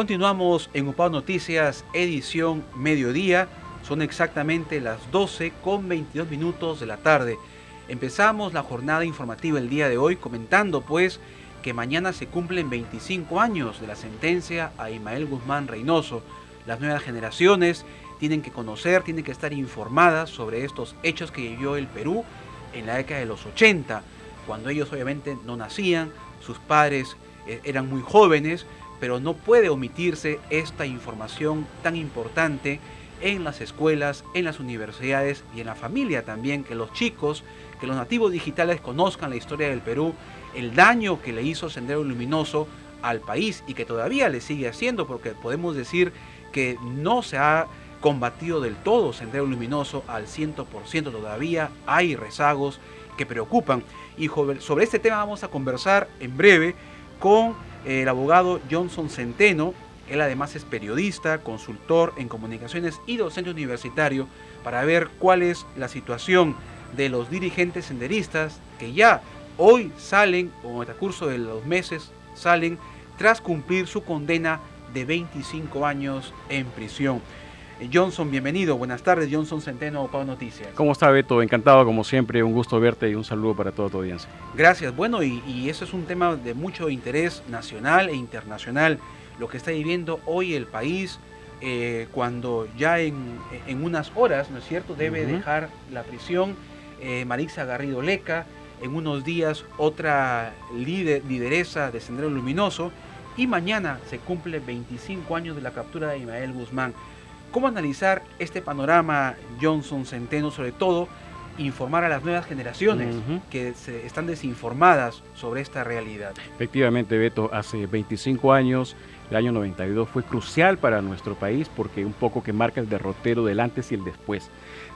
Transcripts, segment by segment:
Continuamos en UPAO Noticias, edición mediodía. Son exactamente las 12:22 de la tarde. Empezamos la jornada informativa el día de hoy comentando pues que mañana se cumplen 25 años de la sentencia a Ismael Guzmán Reynoso. Las nuevas generaciones tienen que conocer, tienen que estar informadas sobre estos hechos que vivió el Perú en la década de los 80, cuando ellos obviamente no nacían, sus padres eran muy jóvenes, pero no puede omitirse esta información tan importante en las escuelas, en las universidades y en la familia también, que los chicos, que los nativos digitales conozcan la historia del Perú, el daño que le hizo Sendero Luminoso al país y que todavía le sigue haciendo, porque podemos decir que no se ha combatido del todo Sendero Luminoso al 100%, todavía hay rezagos que preocupan. Y sobre este tema vamos a conversar en breve con el abogado Johnson Centeno. Él además es periodista, consultor en comunicaciones y docente universitario, para ver cuál es la situación de los dirigentes senderistas que ya hoy salen, o en el transcurso de los meses salen, tras cumplir su condena de 25 años en prisión. Johnson, bienvenido. Buenas tardes, Johnson Centeno, UPAO Noticias. ¿Cómo está, Beto? Encantado, como siempre, un gusto verte y un saludo para toda tu audiencia. Gracias. Bueno, y eso es un tema de mucho interés nacional e internacional, lo que está viviendo hoy el país, cuando ya en unas horas, ¿no es cierto?, debe dejar la prisión Marixa Garrido Leca, en unos días otra lideresa de Sendero Luminoso, y mañana se cumple 25 años de la captura de Ismael Guzmán. ¿Cómo analizar este panorama, Johnson Centeno? Sobre todo, informar a las nuevas generaciones que están desinformadas sobre esta realidad. Efectivamente, Beto, hace 25 años, el año 92 fue crucial para nuestro país porque un poco que marca el derrotero del antes y el después.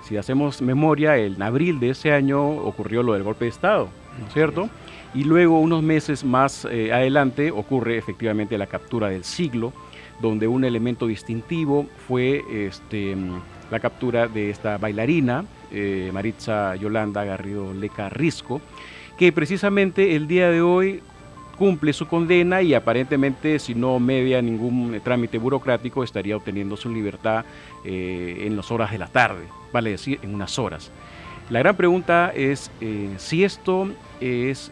Si hacemos memoria, en abril de ese año ocurrió lo del golpe de Estado, ¿no es cierto? Y luego, unos meses más adelante, ocurre efectivamente la captura del siglo, donde un elemento distintivo fue la captura de esta bailarina, Maritza Yolanda Garrido Leca Risco, que precisamente el día de hoy cumple su condena y aparentemente, si no media ningún trámite burocrático, estaría obteniendo su libertad en las horas de la tarde, vale decir, en unas horas. La gran pregunta es si esto es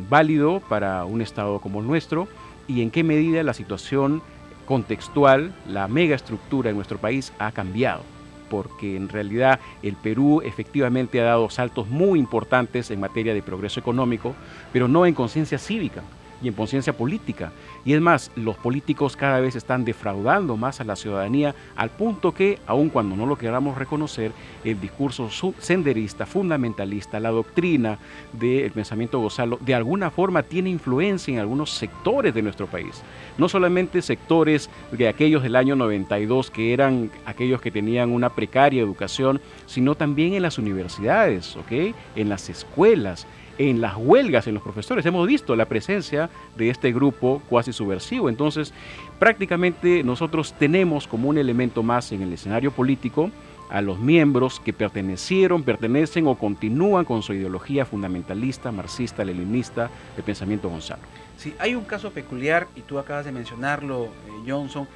válido para un Estado como el nuestro y en qué medida la situación contextual, la megaestructura en nuestro país ha cambiado, porque en realidad el Perú efectivamente ha dado saltos muy importantes en materia de progreso económico, pero no en conciencia cívica y en conciencia política. Y es más, los políticos cada vez están defraudando más a la ciudadanía, al punto que, aun cuando no lo queramos reconocer, el discurso senderista, fundamentalista, la doctrina del pensamiento Gonzalo, de alguna forma tiene influencia en algunos sectores de nuestro país. No solamente sectores de aquellos del año 92, que eran aquellos que tenían una precaria educación, sino también en las universidades, ¿ok?, en las escuelas, en las huelgas, en los profesores. Hemos visto la presencia de este grupo cuasi subversivo. Entonces, prácticamente nosotros tenemos como un elemento más en el escenario político a los miembros que pertenecen o continúan con su ideología fundamentalista, marxista, leninista, de pensamiento Gonzalo. Sí, hay un caso peculiar, y tú acabas de mencionarlo, Johnson.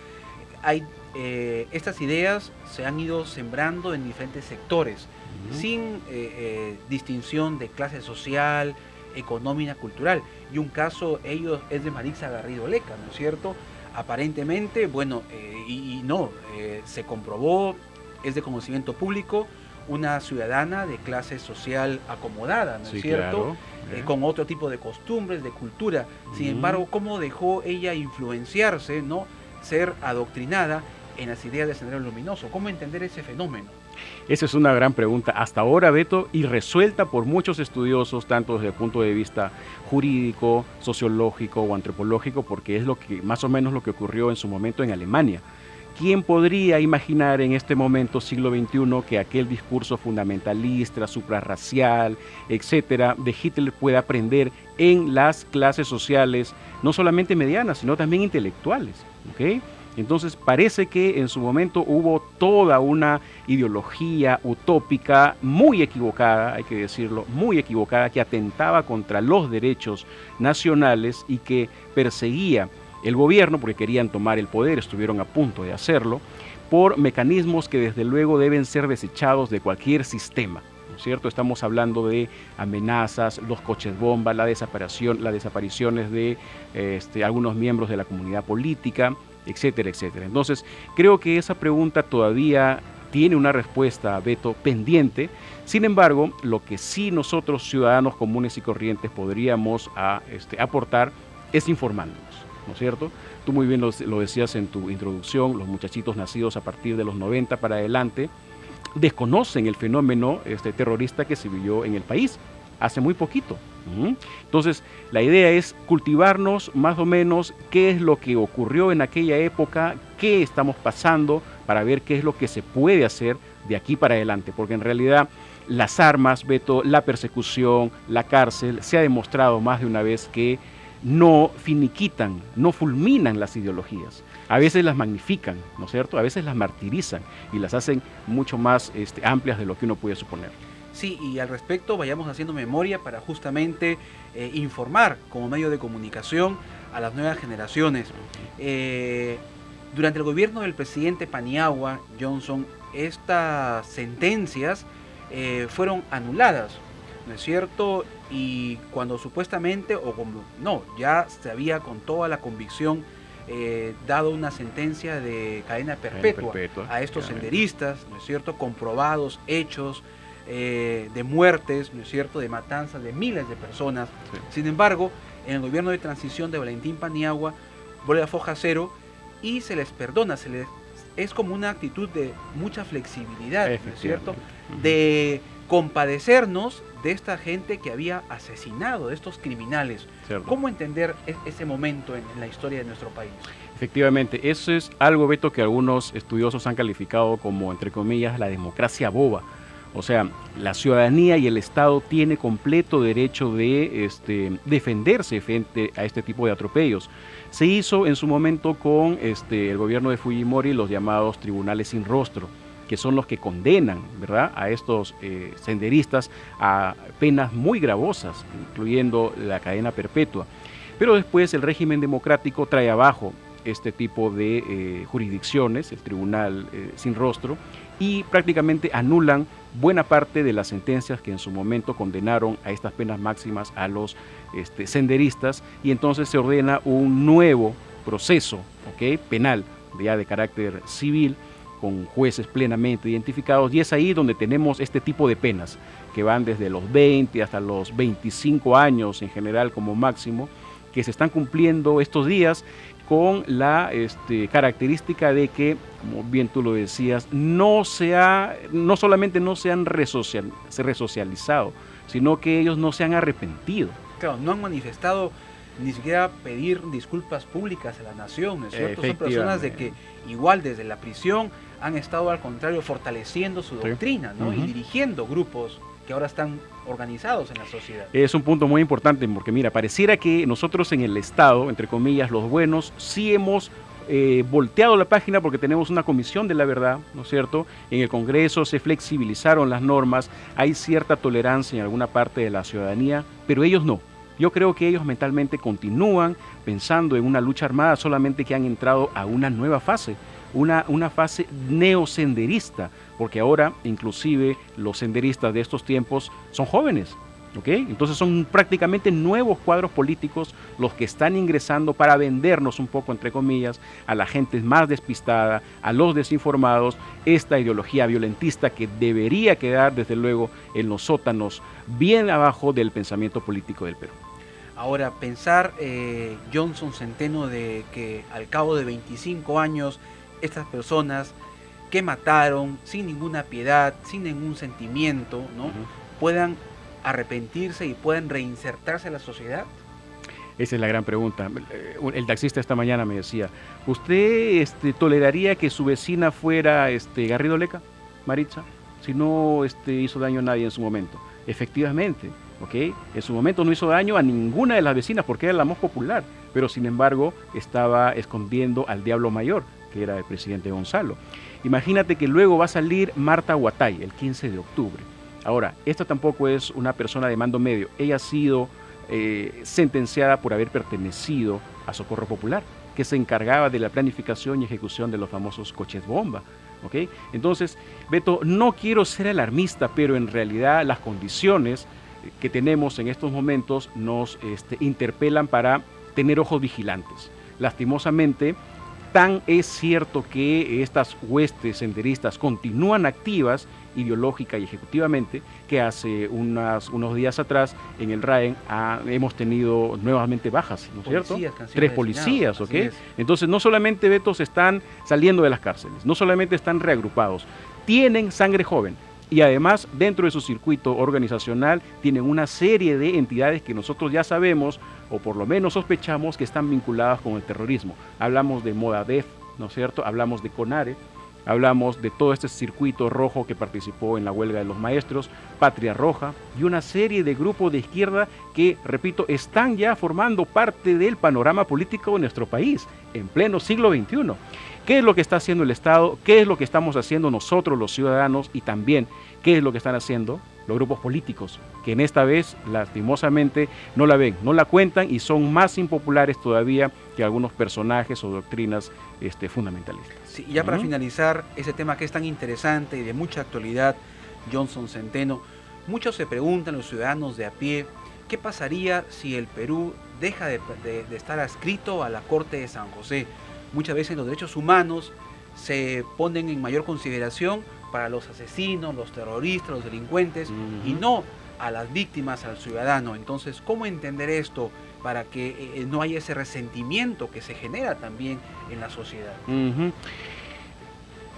Hay, estas ideas se han ido sembrando en diferentes sectores, sin distinción de clase social, económica, cultural. Y un caso es de Marixa Garrido Leca, ¿no es cierto? Aparentemente, bueno, se comprobó, es de conocimiento público, una ciudadana de clase social acomodada, ¿no es cierto? Claro. Con otro tipo de costumbres, de cultura. Sin embargo, ¿cómo dejó ella influenciarse, ¿no?, ser adoctrinada en las ideas de Sendero Luminoso? ¿Cómo entender ese fenómeno? Esa es una gran pregunta, hasta ahora, Beto, y resuelta por muchos estudiosos, tanto desde el punto de vista jurídico, sociológico o antropológico, porque es lo que más o menos lo que ocurrió en su momento en Alemania. ¿Quién podría imaginar en este momento, siglo XXI, que aquel discurso fundamentalista, suprarracial, etcétera, de Hitler pueda aprender en las clases sociales, no solamente medianas, sino también intelectuales, ¿ok? Entonces parece que en su momento hubo toda una ideología utópica muy equivocada, hay que decirlo, muy equivocada, que atentaba contra los derechos nacionales y que perseguía el gobierno, porque querían tomar el poder, estuvieron a punto de hacerlo, por mecanismos que desde luego deben ser desechados de cualquier sistema, ¿no es cierto? Estamos hablando de amenazas, los coches bomba, las desapariciones de algunos miembros de la comunidad política, etcétera, etcétera. Entonces, creo que esa pregunta todavía tiene una respuesta, Beto, pendiente. Sin embargo, lo que sí nosotros, ciudadanos comunes y corrientes, podríamos aportar es informándonos, ¿no es cierto? Tú muy bien lo decías en tu introducción, los muchachitos nacidos a partir de los 90 para adelante desconocen el fenómeno terrorista que se vivió en el país hace muy poquito. Entonces, la idea es cultivarnos más o menos qué es lo que ocurrió en aquella época, qué estamos pasando, para ver qué es lo que se puede hacer de aquí para adelante, porque en realidad las armas, Beto, la persecución, la cárcel, se ha demostrado más de una vez que no finiquitan, no fulminan las ideologías. A veces las magnifican, ¿no es cierto? A veces las martirizan y las hacen mucho más amplias de lo que uno puede suponer. Sí, y al respecto vayamos haciendo memoria para justamente informar como medio de comunicación a las nuevas generaciones. Durante el gobierno del presidente Paniagua, Johnson, estas sentencias fueron anuladas, ¿no es cierto? Y cuando supuestamente, ya se había con toda la convicción dado una sentencia de cadena perpetua a estos senderistas, ¿no es cierto? Comprobados hechos de muertes, ¿no es cierto?, de matanzas de miles de personas. Sí. Sin embargo, en el gobierno de transición de Valentín Paniagua vuelve a foja cero y se les perdona, es como una actitud de mucha flexibilidad, ¿no es cierto?, de compadecernos de esta gente que había asesinado, de estos criminales. Cierto. ¿Cómo entender ese momento en la historia de nuestro país? Efectivamente, eso es algo, Beto, que algunos estudiosos han calificado como, entre comillas, la democracia boba. O sea, la ciudadanía y el Estado tiene completo derecho de defenderse frente a este tipo de atropellos. Se hizo en su momento con el gobierno de Fujimori los llamados tribunales sin rostro, que son los que condenan, ¿verdad?, a estos senderistas a penas muy gravosas, incluyendo la cadena perpetua. Pero después el régimen democrático trae abajo este tipo de jurisdicciones, el tribunal sin rostro, y prácticamente anulan buena parte de las sentencias que en su momento condenaron a estas penas máximas a los senderistas, y entonces se ordena un nuevo proceso, penal, ya de carácter civil, con jueces plenamente identificados, y es ahí donde tenemos este tipo de penas, que van desde los 20 hasta los 25 años en general como máximo, que se están cumpliendo estos días, con la característica de que, como bien tú lo decías, no solamente no se han resocializado, sino que ellos no se han arrepentido. Claro, no han manifestado ni siquiera pedir disculpas públicas a la nación, ¿no es cierto? Son personas de que igual desde la prisión han estado al contrario fortaleciendo su doctrina, ¿no? Y dirigiendo grupos que ahora están organizados en la sociedad. Es un punto muy importante porque mira, pareciera que nosotros en el Estado, entre comillas, los buenos, sí hemos volteado la página porque tenemos una comisión de la verdad, ¿no es cierto? En el Congreso se flexibilizaron las normas, hay cierta tolerancia en alguna parte de la ciudadanía, pero ellos no. Yo creo que ellos mentalmente continúan pensando en una lucha armada, solamente que han entrado a una nueva fase, una fase neosenderista, porque ahora inclusive los senderistas de estos tiempos son jóvenes, entonces son prácticamente nuevos cuadros políticos los que están ingresando para vendernos un poco, entre comillas, a la gente más despistada, a los desinformados, esta ideología violentista que debería quedar desde luego en los sótanos bien abajo del pensamiento político del Perú. Ahora, pensar, Johnson Centeno, de que al cabo de 25 años estas personas que mataron sin ninguna piedad, sin ningún sentimiento, ¿no? Puedan arrepentirse y puedan reinsertarse a la sociedad. Esa es la gran pregunta. El taxista esta mañana me decía, ¿usted toleraría que su vecina fuera Garrido Leca, Maritza, si no hizo daño a nadie en su momento? Efectivamente, en su momento no hizo daño a ninguna de las vecinas porque era la más popular, pero sin embargo estaba escondiendo al diablo mayor, que era el presidente Gonzalo. Imagínate que luego va a salir Marta Huatay el 15 de octubre. Ahora, esta tampoco es una persona de mando medio. Ella ha sido sentenciada por haber pertenecido a Socorro Popular, que se encargaba de la planificación y ejecución de los famosos coches bomba. ¿Okay? Entonces, Beto, no quiero ser alarmista, pero en realidad las condiciones que tenemos en estos momentos nos interpelan para tener ojos vigilantes. Lastimosamente, tan es cierto que estas huestes senderistas continúan activas ideológica y ejecutivamente, que hace unos días atrás en el RAEN hemos tenido nuevamente bajas, ¿no es cierto? 3 policías, ¿ok? Entonces no solamente, Beto, están saliendo de las cárceles, no solamente están reagrupados, tienen sangre joven. Y además, dentro de su circuito organizacional, tienen una serie de entidades que nosotros ya sabemos, o por lo menos sospechamos, que están vinculadas con el terrorismo. Hablamos de Modadef, ¿no es cierto? Hablamos de CONARE, hablamos de todo este circuito rojo que participó en la huelga de los maestros, Patria Roja, y una serie de grupos de izquierda que, repito, están ya formando parte del panorama político de nuestro país, en pleno siglo XXI. ¿Qué es lo que está haciendo el Estado? ¿Qué es lo que estamos haciendo nosotros los ciudadanos? Y también, ¿qué es lo que están haciendo los grupos políticos? Que en esta vez, lastimosamente, no la ven, no la cuentan y son más impopulares todavía que algunos personajes o doctrinas fundamentalistas. Sí, y ya para finalizar, ese tema que es tan interesante y de mucha actualidad, Johnson Centeno, muchos se preguntan, los ciudadanos de a pie, ¿qué pasaría si el Perú deja de estar adscrito a la Corte de San José? Muchas veces los derechos humanos se ponen en mayor consideración para los asesinos, los terroristas, los delincuentes, y no a las víctimas, al ciudadano. Entonces, ¿cómo entender esto para que no haya ese resentimiento que se genera también en la sociedad?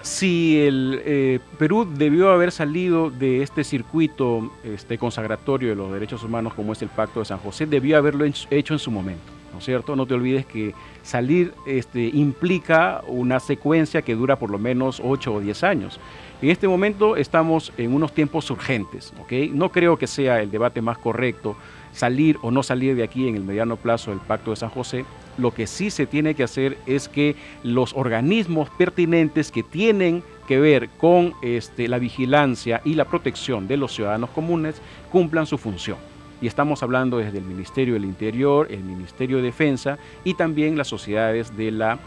Si el Perú debió haber salido de este circuito consagratorio de los derechos humanos como es el Pacto de San José, debió haberlo hecho en su momento, ¿no es cierto? No te olvides que salir implica una secuencia que dura por lo menos 8 o 10 años. En este momento estamos en unos tiempos urgentes, ¿ok? No creo que sea el debate más correcto salir o no salir de aquí en el mediano plazo del Pacto de San José. Lo que sí se tiene que hacer es que los organismos pertinentes que tienen que ver con la vigilancia y la protección de los ciudadanos comunes cumplan su función. Y estamos hablando desde el Ministerio del Interior, el Ministerio de Defensa y también las sociedades de la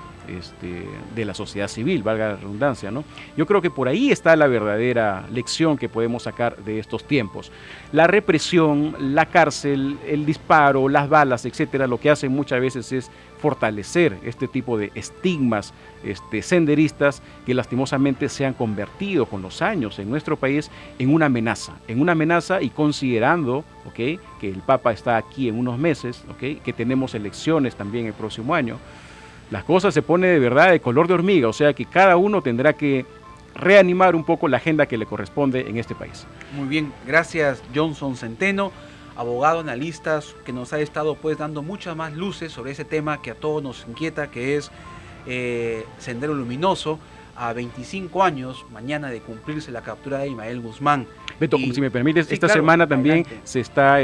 sociedad civil, valga la redundancia, ¿no? Yo creo que por ahí está la verdadera lección que podemos sacar de estos tiempos. La represión, la cárcel, el disparo, las balas, etcétera, lo que hacen muchas veces es fortalecer este tipo de estigmas senderistas que lastimosamente se han convertido con los años en nuestro país en una amenaza y considerando, ¿okay?, que el Papa está aquí en unos meses, ¿okay?, que tenemos elecciones también el próximo año, las cosas se ponen de verdad de color de hormiga, o sea que cada uno tendrá que reanimar un poco la agenda que le corresponde en este país. Muy bien, gracias Johnson Centeno, abogado, analista, que nos ha estado pues dando muchas más luces sobre ese tema que a todos nos inquieta, que es Sendero Luminoso, a 25 años, mañana de cumplirse la captura de Ismael Guzmán. Beto, si me permites, sí, esta semana también se está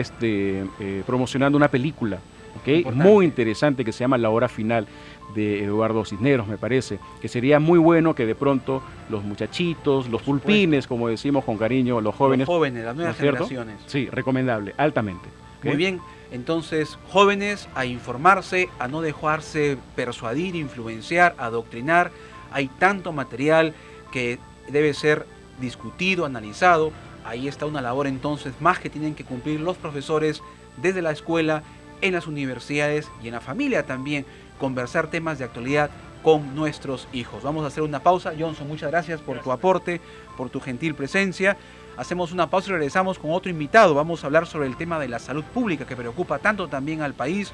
promocionando una película, ¿okay?, muy interesante, que se llama La Hora Final, de Eduardo Cisneros, me parece, que sería muy bueno que de pronto los muchachitos, los pulpines, como decimos con cariño, los jóvenes, las nuevas generaciones. Sí, recomendable, altamente. ¿Okay? Muy bien, entonces, jóvenes, a informarse, a no dejarse persuadir, influenciar, adoctrinar. Hay tanto material que debe ser discutido, analizado. Ahí está una labor entonces más que tienen que cumplir los profesores desde la escuela, en las universidades y en la familia también, conversar temas de actualidad con nuestros hijos. Vamos a hacer una pausa. Johnson, muchas gracias por tu aporte, por tu gentil presencia. Hacemos una pausa y regresamos con otro invitado. Vamos a hablar sobre el tema de la salud pública que preocupa tanto también al país,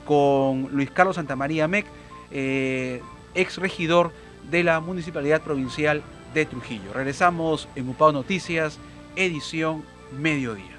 con Luis Carlos Santamaría Mec, ex regidor de la Municipalidad Provincial de Trujillo. Regresamos en Upao Noticias, edición mediodía.